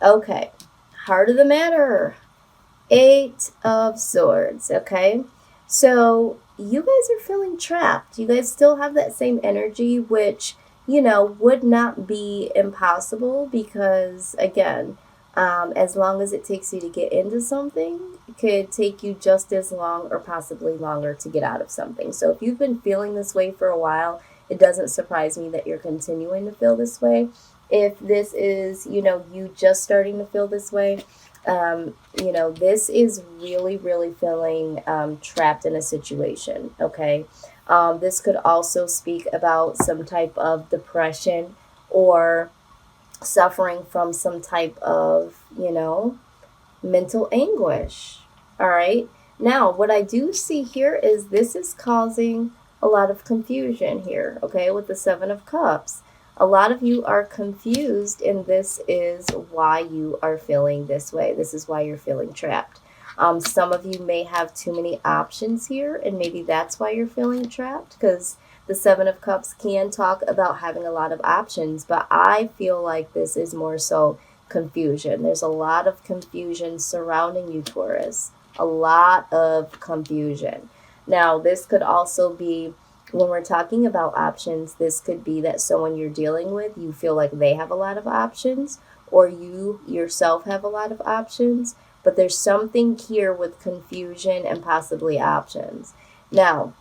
Okay. Heart of the matter. Eight of Swords. Okay. So you guys are feeling trapped. You guys still have that same energy, which, would not be impossible because, again, as long as it takes you to get into something, it could take you just as long or possibly longer to get out of something. So if you've been feeling this way for a while, it doesn't surprise me that you're continuing to feel this way. If this is, you just starting to feel this way, this is really, really feeling trapped in a situation, okay? This could also speak about some type of depression or suffering from some type of, mental anguish, all right? Now, what I do see here is this is causing a lot of confusion here, okay, with the Seven of Cups. A lot of you are confused, and this is why you are feeling this way. This is why you're feeling trapped. Some of you may have too many options here, and maybe that's why you're feeling trapped, because the Seven of Cups can talk about having a lot of options, but I feel like this is more so confusion. There's a lot of confusion surrounding you, Taurus. A lot of confusion. Now, this could also be when we're talking about options, this could be that someone you're dealing with, you feel like they have a lot of options, or you yourself have a lot of options, but there's something here with confusion and possibly options. Now,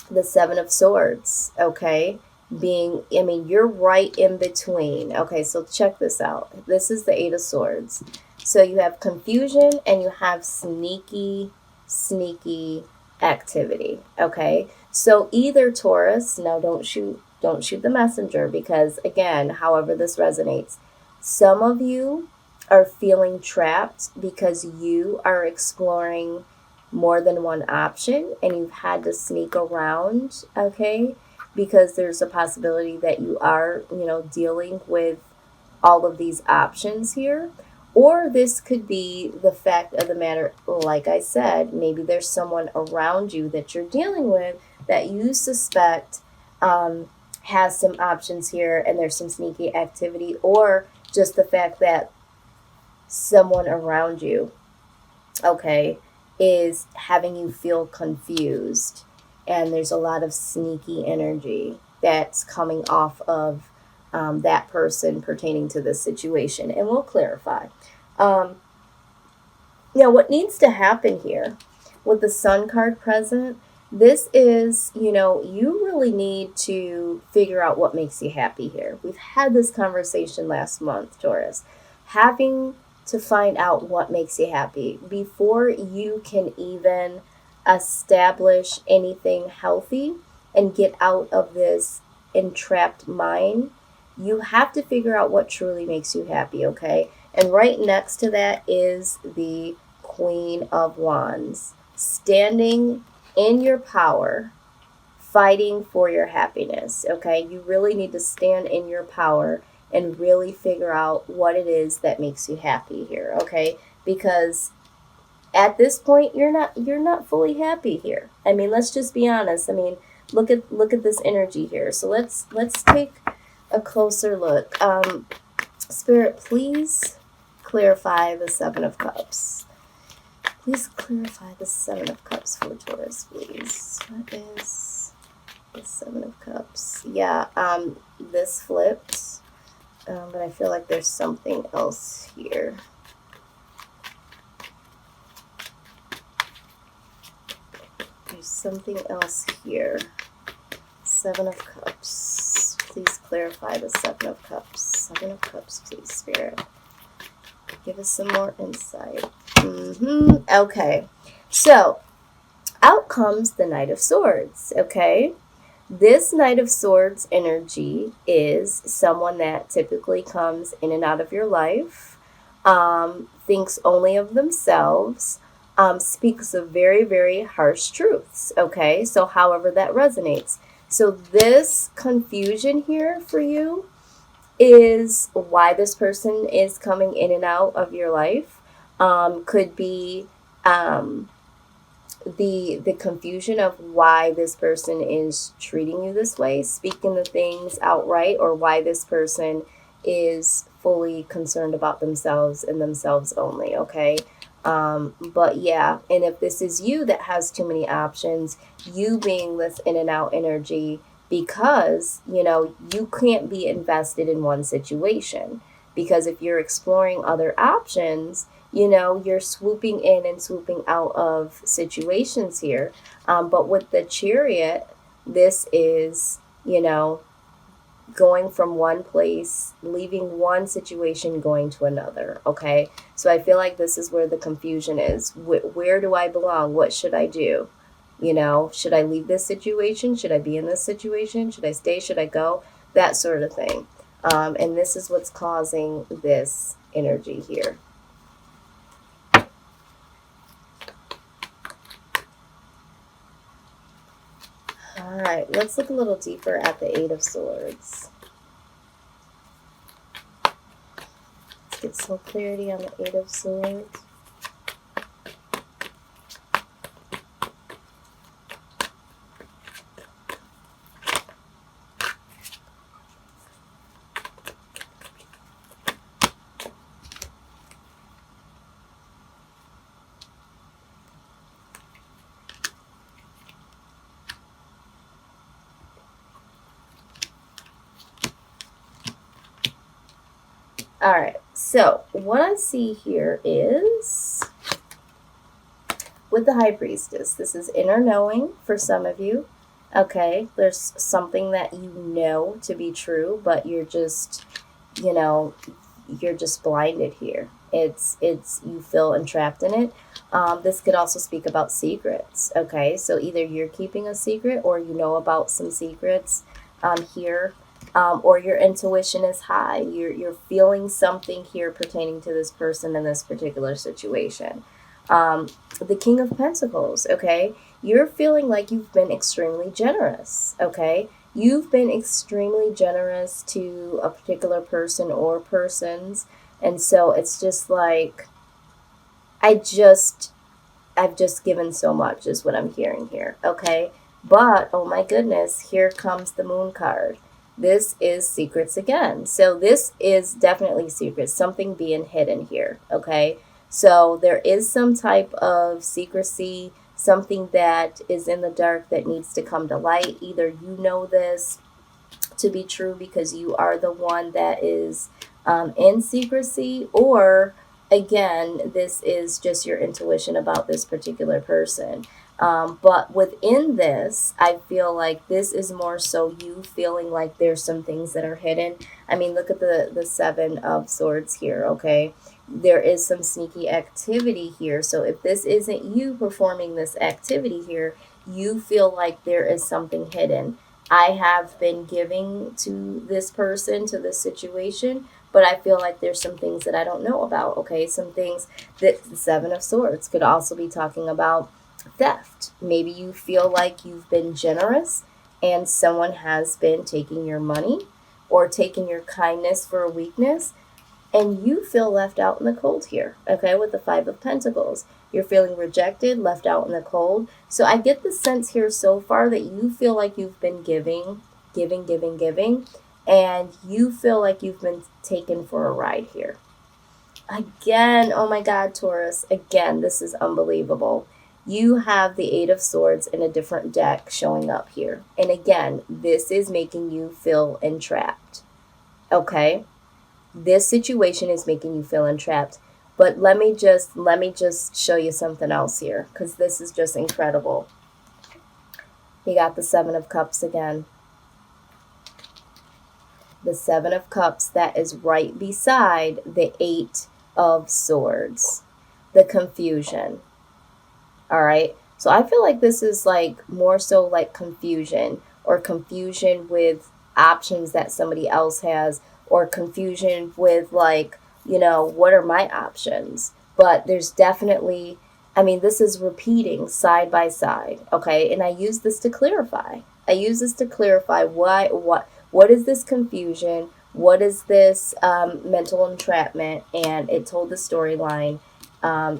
the Seven of Swords, okay? You're right in between. Okay, so check this out. This is the Eight of Swords. So you have confusion and you have sneaky, sneaky activity. Okay, so either Taurus, now don't shoot the messenger because again, however this resonates, some of you are feeling trapped because you are exploring more than one option and you've had to sneak around, okay? Because there's a possibility that you are, dealing with all of these options here. Or this could be the fact of the matter, like I said, maybe there's someone around you that you're dealing with that you suspect has some options here and there's some sneaky activity, or just the fact that someone around you, okay, is having you feel confused. And there's a lot of sneaky energy that's coming off of that person pertaining to this situation. And we'll clarify. Um, what needs to happen here with the Sun card present, this is, you really need to figure out what makes you happy here. We've had this conversation last month, Taurus. Having to find out what makes you happy before you can even establish anything healthy and get out of this entrapped mind, you have to figure out what truly makes you happy, okay? And right next to that is the Queen of Wands, standing in your power, fighting for your happiness, okay? You really need to stand in your power and really figure out what it is that makes you happy here, okay? Because at this point you're not fully happy here. I mean, let's just be honest. I mean, look at this energy here. So let's take a closer look. Spirit, please clarify the Seven of Cups. Please clarify the Seven of Cups for Taurus, please. What is the Seven of Cups? Yeah, this flipped, but I feel like there's something else here. There's something else here. Seven of Cups. Please clarify the Seven of Cups. Seven of Cups, please, Spirit. Give us some more insight. Okay. So, out comes the Knight of Swords, okay? This Knight of Swords energy is someone that typically comes in and out of your life, thinks only of themselves, speaks of very, very harsh truths, okay? So, however that resonates. So, this confusion here for you is why this person is coming in and out of your life. Could be the confusion of why this person is treating you this way, speaking the things outright, or why this person is fully concerned about themselves and themselves only, okay? But yeah, and if this is you that has too many options, you being this in and out energy, because, you know, you can't be invested in one situation. Because if you're exploring other options, you know, you're swooping in and swooping out of situations here. But with the chariot, this is, you know, going from one place, leaving one situation, going to another. Okay. So I feel like this is where the confusion is. Where do I belong? What should I do? You know, should I leave this situation? Should I be in this situation? Should I stay? Should I go? That sort of thing. And this is what's causing this energy here. All right, let's look a little deeper at the Eight of Swords. Let's get some clarity on the Eight of Swords. All right, so what I see here is with the High Priestess, this is inner knowing for some of you. Okay, there's something that you know to be true, but you're just, you know, you're just blinded here. It's you feel entrapped in it. This could also speak about secrets. Okay, so either you're keeping a secret or you know about some secrets here. Or your intuition is high. You're feeling something here pertaining to this person in this particular situation. The King of Pentacles, okay? You're feeling like you've been extremely generous, okay? You've been extremely generous to a particular person or persons. And so it's just like, I've just given so much is what I'm hearing here, okay? But, oh my goodness, here comes the Moon card. This is secrets again. So this is definitely secrets, something being hidden here, okay? So there is some type of secrecy, something that is in the dark that needs to come to light. Either you know this to be true because you are the one that is in secrecy, or again, this is just your intuition about this particular person. But within this, I feel like this is more so you feeling like there's some things that are hidden. I mean, look at the Seven of Swords here, okay? There is some sneaky activity here. So if this isn't you performing this activity here, you feel like there is something hidden. I have been giving to this person, to this situation, but I feel like there's some things that I don't know about, okay? Some things that the Seven of Swords could also be talking about theft. Maybe you feel like you've been generous and someone has been taking your money or taking your kindness for a weakness, and you feel left out in the cold here, okay, with the Five of Pentacles. You're feeling rejected, left out in the cold. So I get the sense here so far that you feel like you've been giving, and you feel like you've been taken for a ride here. Again, oh my God, Taurus, again, this is unbelievable. You have the Eight of Swords in a different deck showing up here. And again, this is making you feel entrapped. Okay? This situation is making you feel entrapped. But let me just show you something else here, because this is just incredible. You got the Seven of Cups again. The Seven of Cups that is right beside the Eight of Swords. The confusion. All right. So I feel like this is like more so like confusion, or confusion with options that somebody else has, or confusion with like, you know, what are my options? But there's definitely, I mean, this is repeating side by side. Okay. And I use this to clarify. What is this confusion? What is this mental entrapment? And it told the storyline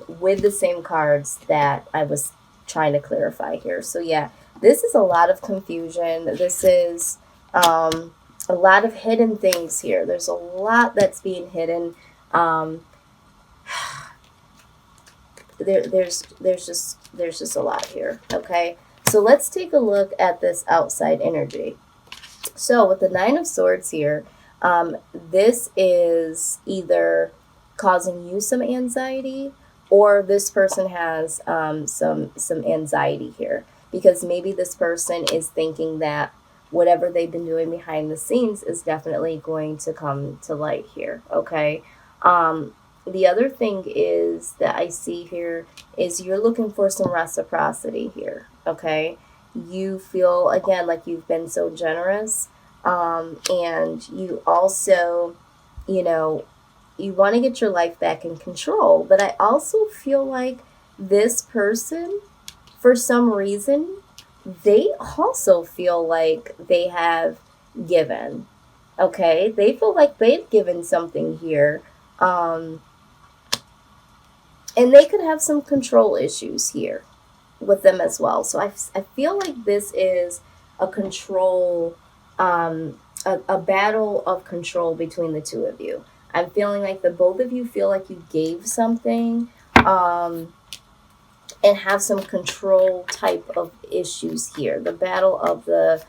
with the same cards that I was trying to clarify here. So yeah, this is a lot of confusion. This is a lot of hidden things here. There's a lot that's being hidden. Um, there's just a lot here. Okay, so let's take a look at this outside energy. So with the Nine of Swords here, this is either causing you some anxiety, or this person has some anxiety here, because maybe this person is thinking that whatever they've been doing behind the scenes is definitely going to come to light here. Okay. The other thing is that I see here is you're looking for some reciprocity here. Okay. You feel again like you've been so generous, and you also, you know, you want to get your life back in control. But I also feel like this person, for some reason, they also feel like they have given. Okay, they feel like they've given something here. And they could have some control issues here with them as well. So I feel like this is a control, a battle of control between the two of you. I'm feeling like the both of you feel like you gave something, and have some control type of issues here. The battle of the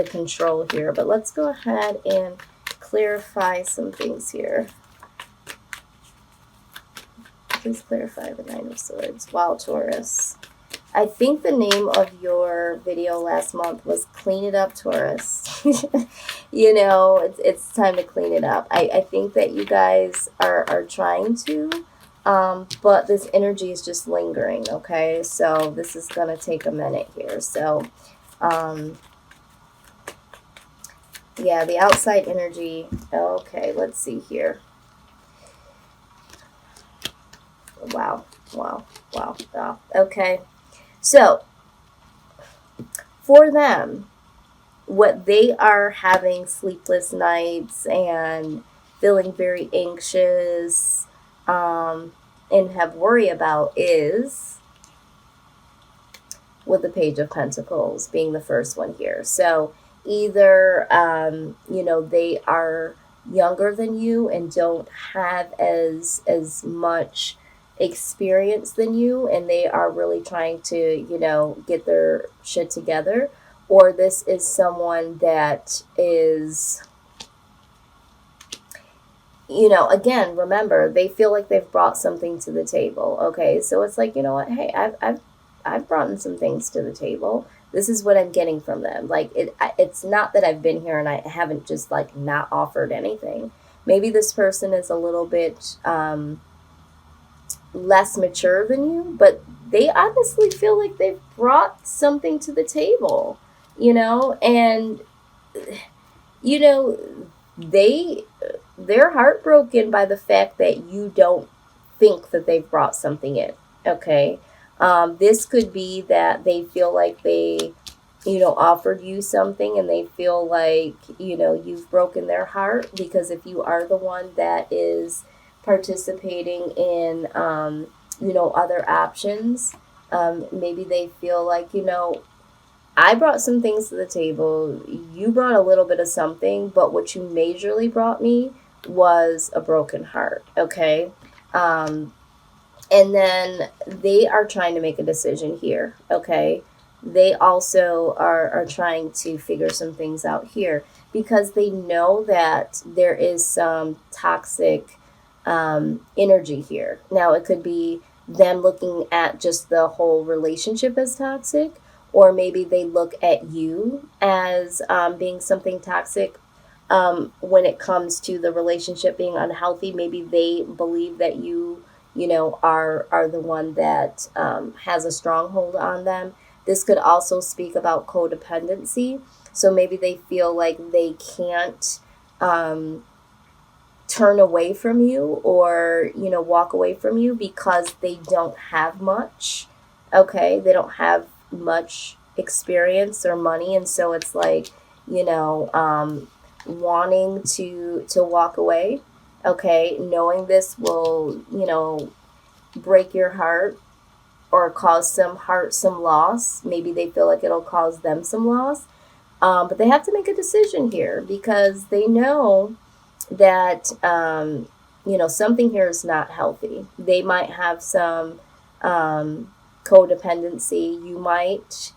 control here. But let's go ahead and clarify some things here. Please clarify the Nine of Swords. Wow, Taurus. I think the name of your video last month was Clean It Up, Taurus. You know, it's time to clean it up. I think that you guys are trying to, but this energy is just lingering, okay? So this is going to take a minute here. So, yeah, the outside energy. Okay, let's see here. Wow. Okay. So, for them, what they are having sleepless nights and feeling very anxious, and have worry about is with the Page of Pentacles being the first one here. So, either, they are younger than you and don't have as much experience than you, and they are really trying to get their shit together, or this is someone that is, again, remember, they feel like they've brought something to the table. Okay, so it's like, you know what, hey, I've brought in some things to the table. This is what I'm getting from them. Like, it's not that I've been here and I haven't just like not offered anything. Maybe this person is a little bit less mature than you, but they honestly feel like they've brought something to the table, and they're heartbroken by the fact that you don't think that they've brought something in. Okay. This could be that they feel like they offered you something, and they feel like you've broken their heart, because if you are the one that is participating in other options, maybe they feel like, I brought some things to the table, you brought a little bit of something, but what you majorly brought me was a broken heart. Okay. And then they are trying to make a decision here. Okay. They also are trying to figure some things out here, because they know that there is some toxic energy here. Now, it could be them looking at just the whole relationship as toxic, or maybe they look at you as being something toxic. When it comes to the relationship being unhealthy, maybe they believe that you are the one that has a stronghold on them. This could also speak about codependency. So maybe they feel like they can't turn away from you, or walk away from you, because they don't have much. Okay, they don't have much experience or money, and so it's like wanting to walk away. Okay, knowing this will break your heart or cause some loss. Maybe they feel like it'll cause them some loss. But they have to make a decision here because they know that, something here is not healthy. They might have some codependency. You might,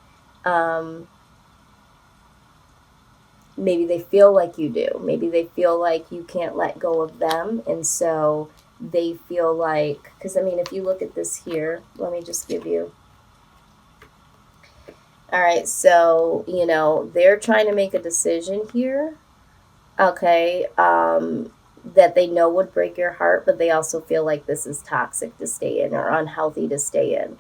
maybe they feel like you do. Maybe they feel like you can't let go of them. And so they feel like, because I mean, if you look at this here, let me just give you. All right, so, they're trying to make a decision here, okay, that they know would break your heart, but they also feel like this is toxic to stay in or unhealthy to stay in.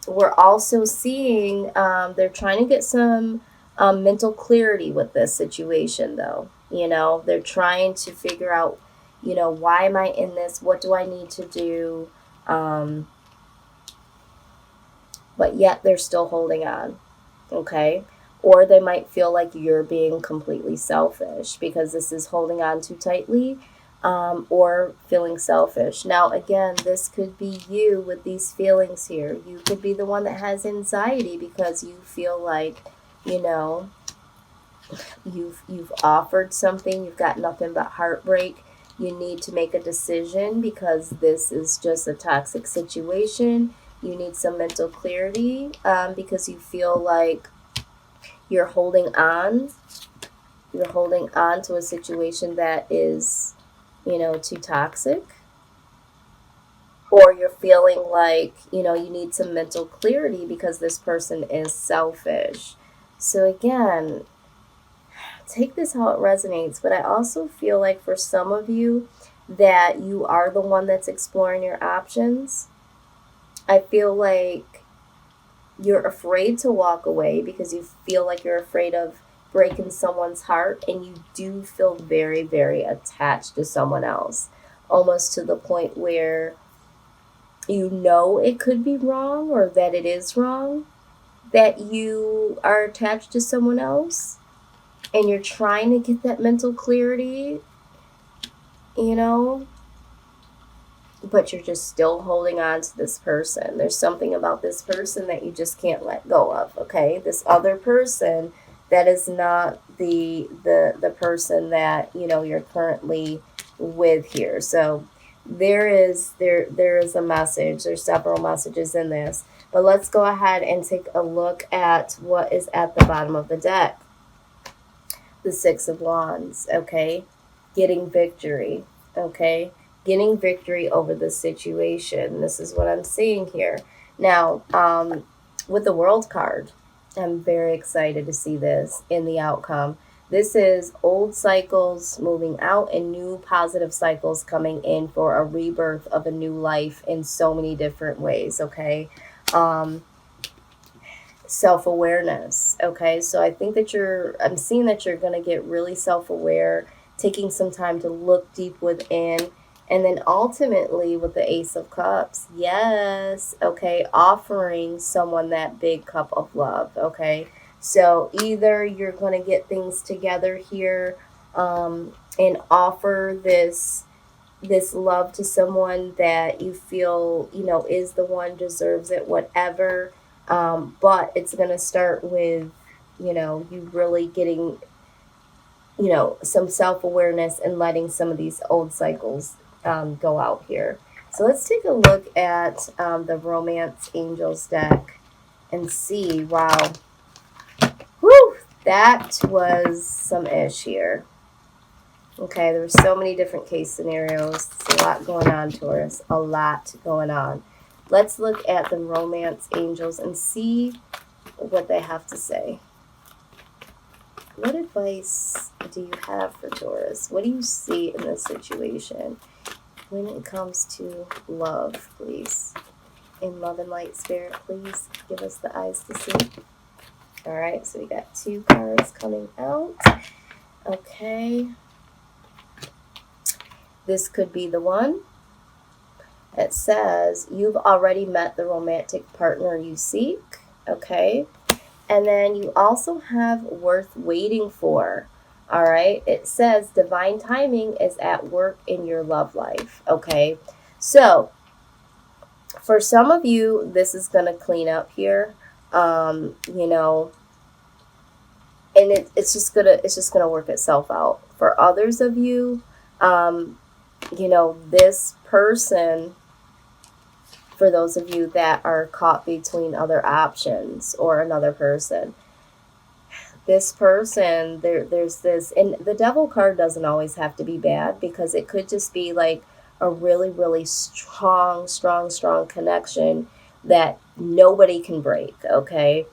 We're also seeing they're trying to get some mental clarity with this situation, though. They're trying to figure out, why am I in this? What do I need to do? But yet they're still holding on, okay? Or they might feel like you're being completely selfish because this is holding on too tightly, or feeling selfish. Now, again, this could be you with these feelings here. You could be the one that has anxiety because you feel like, you've offered something, you've got nothing but heartbreak. You need to make a decision because this is just a toxic situation. You need some mental clarity, because you feel like you're holding on. You're holding on to a situation that is, too toxic. Or you're feeling like, you need some mental clarity because this person is selfish. So again, take this how it resonates. But I also feel like for some of you that you are the one that's exploring your options. I feel like you're afraid to walk away because you feel like you're afraid of breaking someone's heart, and you do feel very, very attached to someone else, almost to the point where it could be wrong or that it is wrong, that you are attached to someone else, and you're trying to get that mental clarity, you know, but you're just still holding on to this person. There's something about this person that you just can't let go of, okay? This other person that is not the person that, you're currently with here. So there is a message. There's several messages in this. But let's go ahead and take a look at what is at the bottom of the deck. The Six of Wands, okay? Getting victory, okay? Getting victory over the situation. This is what I'm seeing here. Now, with the World card, I'm very excited to see this in the outcome. This is old cycles moving out and new positive cycles coming in for a rebirth of a new life in so many different ways, okay? Self-awareness, okay? So I think that I'm seeing that you're going to get really self-aware, taking some time to look deep within. And then ultimately with the Ace of Cups, yes, okay, offering someone that big cup of love, okay? So either you're going to get things together here, and offer this love to someone that you feel, is the one, deserves it, whatever. But it's going to start with, you really getting, some self-awareness and letting some of these old cycles go out here. So let's take a look at the Romance Angels deck and see. Wow. Whew, that was some ish here. Okay, there were so many different case scenarios. There's a lot going on, Taurus. A lot going on. Let's look at the Romance Angels and see what they have to say. What advice do you have for Taurus? What do you see in this situation when it comes to love, please? In love and light, spirit, please give us the eyes to see. All right, so we got 2 cards coming out. Okay. This could be the one. It says you've already met the romantic partner you seek. Okay. And then you also have worth waiting for. All right. It says divine timing is at work in your love life. Okay. So for some of you, this is going to clean up here. and it's just gonna work itself out. For others of you, this person, for those of you that are caught between other options or another person, this person, there's this, and the devil card doesn't always have to be bad, because it could just be like a really, really strong connection that nobody can break. Okay.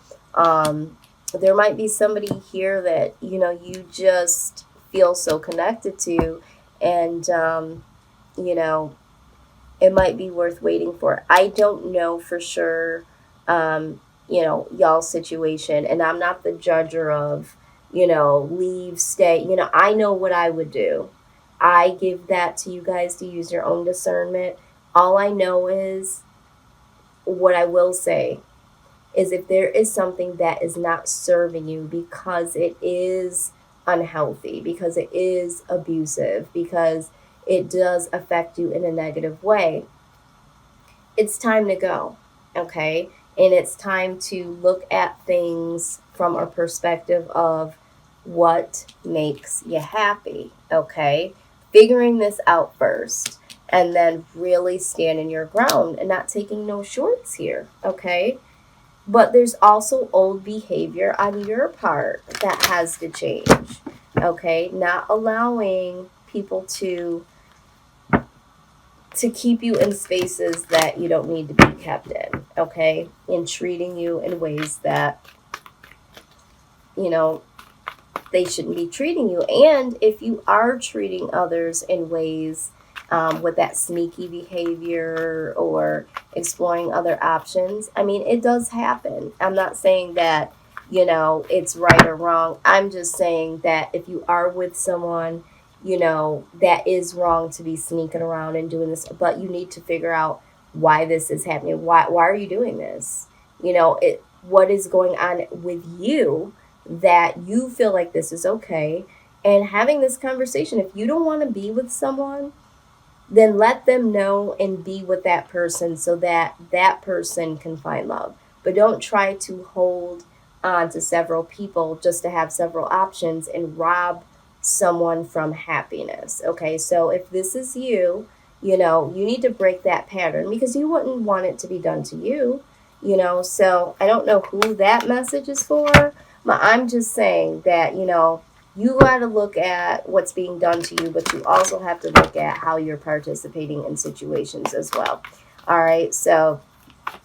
There might be somebody here that you just feel so connected to, and you know it might be worth waiting for. I don't know for sure, y'all's situation, and I'm not the judger of, leave, stay. I know what I would do. I give that to you guys to use your own discernment. All I know is, what I will say is, if there is something that is not serving you because it is unhealthy, because it is abusive, because it does affect you in a negative way, it's time to go, okay? And it's time to look at things from a perspective of what makes you happy, okay? Figuring this out first, and then really standing your ground and not taking no shorts here, okay? But there's also old behavior on your part that has to change, okay? Not allowing people to keep you in spaces that you don't need to be kept in, okay? And treating you in ways that, you know, they shouldn't be treating you. And if you are treating others in ways with that sneaky behavior or exploring other options, I mean, it does happen. I'm not saying that, it's right or wrong. I'm just saying that if you are with someone, that is wrong to be sneaking around and doing this, but you need to figure out why this is happening. Why are you doing this? What is going on with you that you feel like this is okay? And having this conversation, if you don't want to be with someone, then let them know and be with that person so that that person can find love. But don't try to hold on to several people just to have several options and rob someone from happiness. Okay, so if this is you, you need to break that pattern, because you wouldn't want it to be done to you. So I don't know who that message is for, but I'm just saying that, you got to look at what's being done to you, but you also have to look at how you're participating in situations as well. All right, so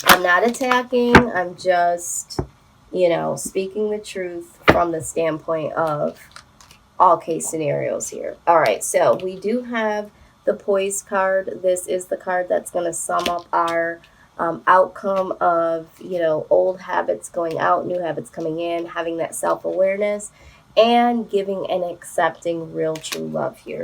I'm not attacking, I'm just, speaking the truth from the standpoint of all case scenarios here. All right, so we do have the Poise card. This is the card that's going to sum up our outcome of, old habits going out, new habits coming in, having that self-awareness, and giving and accepting real true love here.